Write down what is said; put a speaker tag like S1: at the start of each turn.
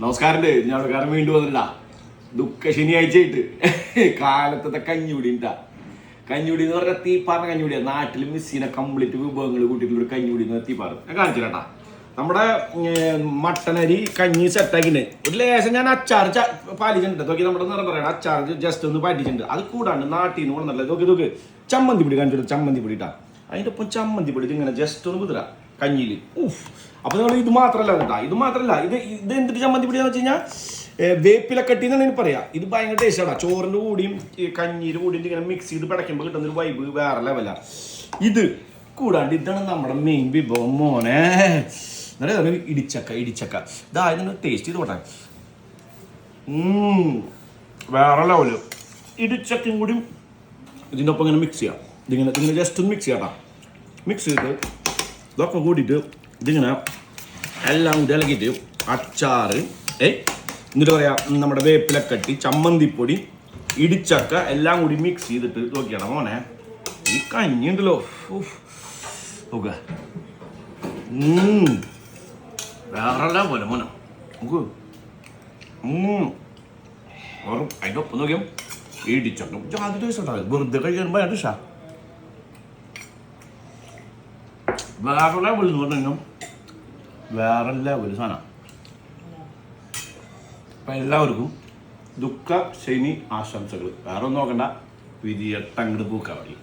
S1: നമസ്കാരം ഞാൻ കാരണം വീണ്ടും വന്നിട്ടാ ദുഃഖ ശനിയാഴ്ചയായിട്ട് കാലത്തെ കഞ്ഞിപിടി ഉണ്ടാ കഞ്ഞിപിടി എന്ന് പറഞ്ഞാൽ തീപ്പാറിന കഞ്ഞിപിടിയാണ് നാട്ടിൽ മിസ്സിനെ കംപ്ലീറ്റ് വിഭവങ്ങൾ കൂട്ടിയിട്ടുള്ള ഒരു കഞ്ഞിപിടി എന്ന് തീപ്പാറ് ഞാൻ കാണിച്ചു കേട്ടാ നമ്മുടെ മട്ടനരി കഞ്ഞി സെറ്റാക്കിന് ഒരു ലേശം ഞാൻ അച്ചാർ പാലിച്ചിട്ടുണ്ട് നോക്കി നമ്മുടെ നിറം പറയണം അച്ചാർ ജസ്റ്റ് ഒന്ന് പാലിച്ചിട്ടുണ്ട് അത് കൂടാണ്ട് നാട്ടിൽ നിന്ന് കൊണ്ടല്ലേ നോക്കി ചമ്മന്തി പൊടി കാണിച്ചിട്ട് ചമ്മന്തി പൊടി ഇട്ടാ അതിൻ്റെ ഒപ്പം ചമ്മന്തി പൊടി ഇങ്ങനെ ജസ്റ്റ് ഒന്ന് കുതിര കഞ്ഞിയിൽ ഊഫ് അപ്പോൾ നിങ്ങൾ ഇത് മാത്രമല്ല കേട്ടോ ഇത് മാത്രമല്ല ഇത് എന്തിട്ട് ചമ്മന്തി പൊടിയാന്ന് വെച്ച് കഴിഞ്ഞാൽ വേപ്പിലക്കട്ടി എന്നാണ് എനിക്ക് പറയാം ഇത് ഭയങ്കര ടേസ്റ്റാണ് ചോറിൻ്റെ കൂടിയും കഞ്ഞിയുടെ കൂടിയും ഇങ്ങനെ മിക്സ് ചെയ്ത് പിടയ്ക്കുമ്പോൾ കിട്ടുന്നൊരു വൈബ് വേറെ ലെവലാണ് ഇത് കൂടാണ്ട് ഇതാണ് നമ്മുടെ മെയിൻ വിഭവം മോനെ എന്നറിയാം ഇടിച്ചക്ക ഇതാ ഇതിന് ടേസ്റ്റ് ചെയ്ത് പോട്ടെ വേറെ ലെവല് ഇടിച്ചക്കയും കൂടി ഇതിൻ്റെ ഒപ്പം ഇങ്ങനെ മിക്സ് ചെയ്യാം ഇതിങ്ങനെ ജസ്റ്റ് ഒന്ന് മിക്സ് ചെയ്യാം മിക്സ് ചെയ്തിട്ട് ഇതൊക്കെ കൂട്ടിയിട്ട് ഇതിങ്ങനെ എല്ലാം കൂടി ഇളക്കിയിട്ട് അച്ചാറ് എന്നിട്ട് പറയാം നമ്മുടെ വേപ്പിലക്കട്ടി ചമ്മന്തിപ്പൊടി ഇടിച്ചക്ക എല്ലാം കൂടി മിക്സ് ചെയ്തിട്ട് നോക്കിയാണ് മോനെ ഈ കഞ്ഞി ഉണ്ടല്ലോ നോക്കുക വേറെ പോലെ മോനെ നമുക്ക് അതിൻ്റെ ഒപ്പം നോക്കിയാൽ ഇടിച്ചക്ക ജാതി ടേസ്റ്റ് ഉണ്ടാവും വെറുതെ കഴിക്കുമ്പോൾ അതിൻ്റെ ഇഷ്ട വേറെ ലെവൽ എന്ന് പറഞ്ഞു വേറെ ലെവൽ സാധനം അപ്പം എല്ലാവർക്കും ദുഃഖ ശനി ആശംസകൾ വേറെ ഒന്നും നോക്കണ്ട വിധിയട്ടങ്ങട് പൂക്കാവടി